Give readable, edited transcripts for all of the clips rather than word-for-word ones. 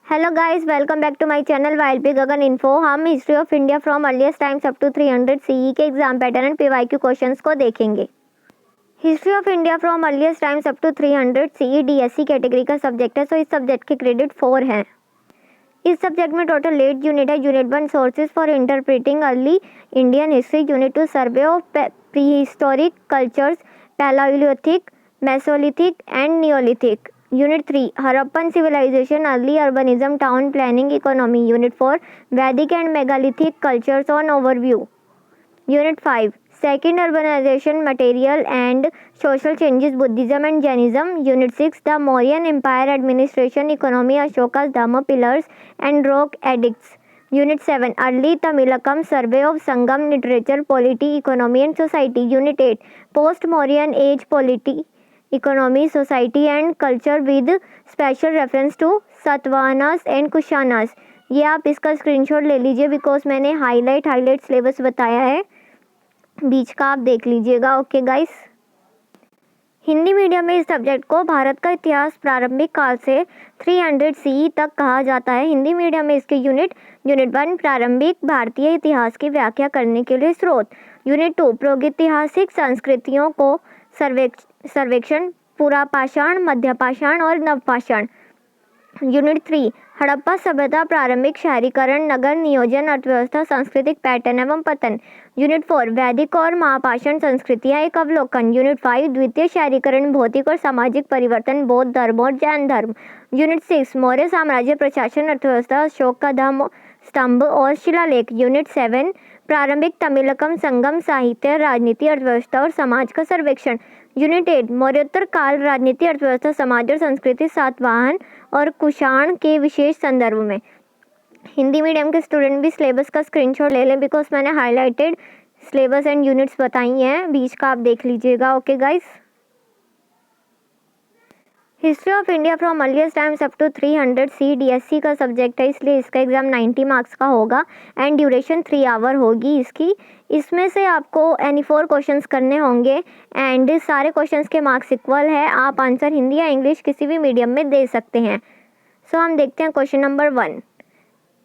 Hello guys, welcome back to my channel wild Gagan info. हम history of India from earliest times up to 300 CE के exam pattern and PYQ questions को देखेंगे। History of India from earliest times up to 300 CE DSC category का subject है, so इस subject के credit 4 हैं। इस सब्जेक्ट में टोटल 8 यूनिट है। Unit 1 sources for interpreting early Indian history, unit 2 survey of prehistoric cultures, palaeolithic, mesolithic and neolithic, unit 3 Harappan civilisation, early urbanism, town planning, economy, unit 4 Vedic and megalithic cultures on overview, unit 5 second urbanisation, material and social changes, Buddhism and Jainism, unit 6 the Mauryan empire, administration, economy, Ashoka's dhamma pillars and rock edicts, unit 7 early Tamilakam, survey of Sangam, literature, polity, economy and society, unit 8 post Mauryan age, polity, economy, society and culture with special reference to Satavahanas and Kushanas. ये आप इसका screenshot ले लीजिए because मैंने highlight syllabus बताया है, बीच का आप देख लीजिएगा। ओके गाइस, हिंदी मीडियम में इस सब्जेक्ट को भारत का इतिहास प्रारंभिक काल से 300 सीई तक कहा जाता है। हिंदी मीडियम में इसके यूनिट 1 प्रारंभिक भारतीय इतिहास की व्याख्या करने के लिए स्रोत, यूनिट 2 प्रागैतिहासिक संस्कृतियों को सर्वेक्षण, पुरापाषाण, मध्यपाषाण और नवपाषाण, यूनिट 3 हड़प्पा सभ्यता, प्रारंभिक शहरीकरण, नगर नियोजन, अर्थव्यवस्था, सांस्कृतिक पैटर्न एवं पतन, यूनिट 4 वैदिक और महापाषाण संस्कृतियां, एक अवलोकन, यूनिट 5 द्वितीय शहरीकरण, भौतिक और सामाजिक परिवर्तन, बौद्ध धर्म और जैन धर्म, यूनिट 6 मौर्य साम्राज्य, प्रशासन, अर्थव्यवस्था, अशोक का धम्म स्तंभ और शिलालेख, यूनिट 7 प्रारंभिक तमिलकम, संगम, साहित्य, राजनीति, अर्थव्यवस्था और समाज का सर्वेक्षण, यूनिट 8 मौर्योत्तर काल, राजनीति, अर्थव्यवस्था, समाज और संस्कृति, सातवाहन और कुषाण के विशेष संदर्भ में। हिंदी मीडियम के स्टूडेंट भी सिलेबस का स्क्रीनशॉट ले लें बिकॉज मैंने हाईलाइटेड सिलेबस एंड यूनिट्स बताई हैं, बीच का आप देख लीजिएगा। Okay guys, history of India from earliest times up to 300 C DSC का सब्जेक्ट है, इसलिए इसका एग्जाम 90 मार्क्स का होगा एंड ड्यूरेशन 3 आवर होगी इसकी। इसमें से आपको एनी 4 क्वेश्चंस करने होंगे एंड सारे क्वेश्चंस के मार्क्स इक्वल है। आप आंसर हिंदी या इंग्लिश किसी भी मीडियम में दे सकते हैं। सो हम देखते हैं क्वेश्चन नंबर 1।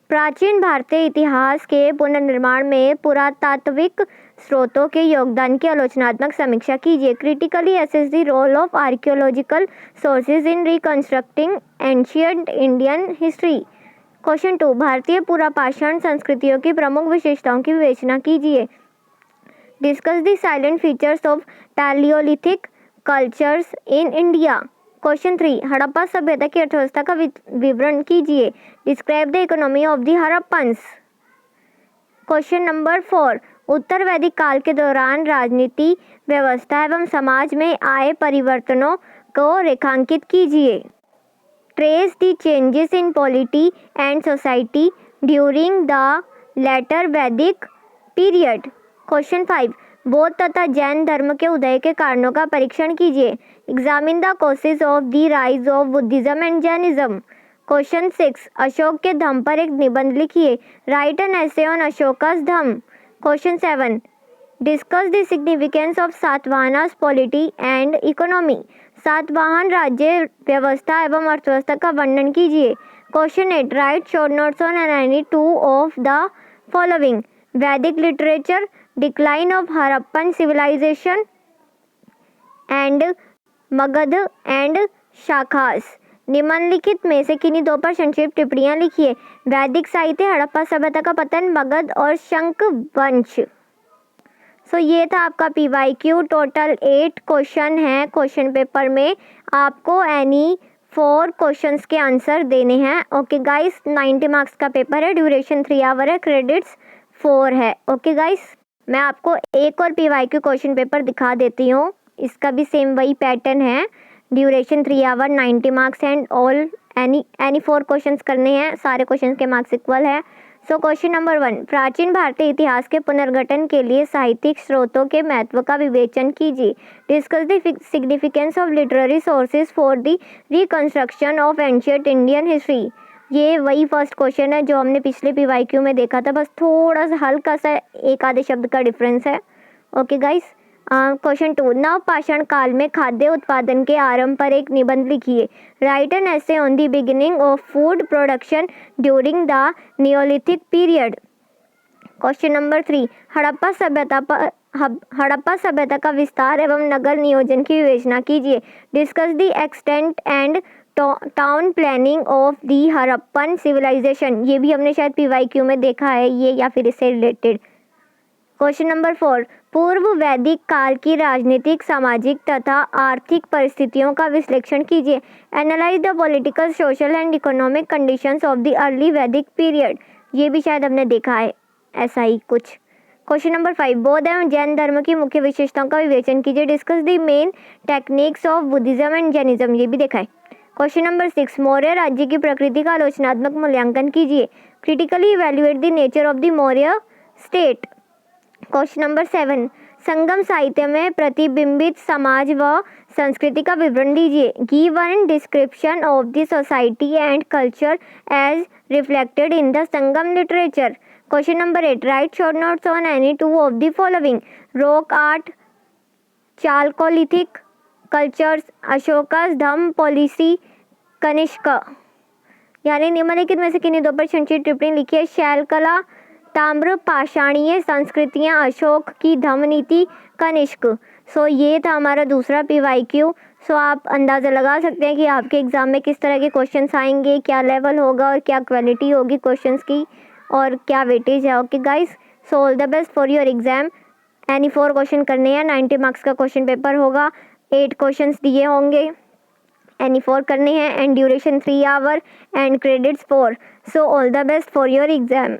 प्राचीन भारतीय इतिहास के पुनर्निर्माण में पुरातात्विक स्रोतों के योगदान की आलोचनात्मक समीक्षा कीजिए। Critically assess the role of archaeological sources in reconstructing ancient Indian history. Question 2 भारतीय पुरापाषाण संस्कृतियों की प्रमुख विशेषताओं की विवेचना कीजिए। Discuss the salient features of Palaeolithic cultures in India. Question 3 Harappa सभ्यता की अर्थव्यवस्था का विवरण कीजिए। Describe the economy of the Harappans. Question number 4 उत्तर वैदिक काल के दौरान राजनीति, व्यवस्था एवं समाज में आए परिवर्तनों को रेखांकित कीजिए। Trace the changes in polity and society during the later Vedic period. Question 5 बौद्ध तथा जैन धर्म के उदय के कारणों का परीक्षण कीजिए। Examine the causes of the rise of Buddhism and Jainism. Question 6 Ashoka के धम्म पर एक निबंध लिखिए। Write an essay on Ashoka's dhamma. Question 7 discuss the significance of Satavahanas polity and economy. Satavahana राज्य व्यवस्था एवं अर्थव्यवस्था का वर्णन कीजिए। Question 8 write short notes on any 2 of the following. Vedic literature, decline of Harappan civilisation and Magadha and Shakas. निम्नलिखित में से किन्हीं 2 पर संक्षिप्त टिप्पणियां लिखिए। वैदिक साहित्य, हड़प्पा सभ्यता का पतन, मगध और शंख वंश। सो ये था आपका पीवाईक्यू। टोटल 8 क्वेश्चन हैं क्वेश्चन पेपर में, आपको एनी 4 क्वेश्चंस के आंसर देने हैं। ओके गाइस, 90 मार्क्स का पेपर है, ड्यूरेशन 3 आवर है, क्रेडिट्स 4 है। ओके गाइस, मैं आपको एक और पीवाईक्यू क्वेश्चन पेपर दिखा देती हूँ, इसका भी सेम वही पैटर्न है, duration 3 hour, 90 marks and all any 4 questions करने हैं, सारे क्वेश्चंस के मार्क्स इक्वल है। सो क्वेश्चन नंबर 1 प्राचीन भारतीय इतिहास के पुनर्गठन के लिए साहित्यिक स्रोतों के महत्व का विवेचन कीजिए। Discuss the significance of literary sources for the reconstruction of ancient Indian history. ये वही फर्स्ट क्वेश्चन है जो हमने पिछले पीवाईक्यू में देखा था, बस थोड़ा सा हल्का सा एक आधे शब्द का डिफरेंस है। ओके गाइस, क्वेश्चन 2, नवपाषाण काल में खाद्य उत्पादन के आरंभ पर एक निबंध लिखिए। Write an essay on the beginning of food production during the neolithic period. Question number 3, Harappa सभ्यता का विस्तार एवं नगर नियोजन की विवेचना कीजिए। Discuss the extent and town planning of the Harappan civilisation. ये भी हमने शायद PYQ में देखा है ये, या फिर इससे रिलेटेड। क्वेश्चन नंबर 4, पूर्व वैदिक काल की राजनीतिक, सामाजिक तथा आर्थिक परिस्थितियों का विश्लेषण कीजिए। Analyse the political, social and economic conditions of the early वैदिक पीरियड। ये भी शायद हमने देखा है ऐसा ही कुछ। क्वेश्चन नंबर 5, बौद्ध एवं जैन धर्म की मुख्य विशेषताओं का विवेचन कीजिए। Discuss the main techniques of Buddhism and Jainism. ये भी देखा है। क्वेश्चन नंबर 6, मौर्य राज्य की प्रकृति का आलोचनात्मक मूल्यांकन कीजिए। Critically evaluate the nature of the Maurya state. Question number 7, Sangam साहित्य में प्रतिबिंबित समाज व संस्कृति का विवरण दीजिए। Give one description of the society and culture as reflected in the Sangam literature. Question number 8, write short notes on any two of the following. Rock art, chalcolithic cultures, Ashoka's Dhamma policy, Kanishka. यानी निम्नलिखित में से किन्हीं दो पर संक्षिप्त टिप्पणी लिखिए। शैल कला, ताम्र पाषाणीय संस्कृतियाँ, अशोक की धम्म नीति, कनिष्क। सो ये था हमारा दूसरा PYQ। सो आप अंदाज़ा लगा सकते हैं कि आपके एग्ज़ाम में किस तरह के क्वेश्चंस आएंगे, क्या लेवल होगा और क्या क्वालिटी होगी क्वेश्चंस की और क्या वेटेज है। Okay guys, so all the best for your exam. Any 4 question करने हैं, 90 मार्क्स का क्वेश्चन पेपर होगा, 8 क्वेश्चंस दिए होंगे, एनी 4 करने हैं and duration 3 our and credits 4। So all the best for your exam.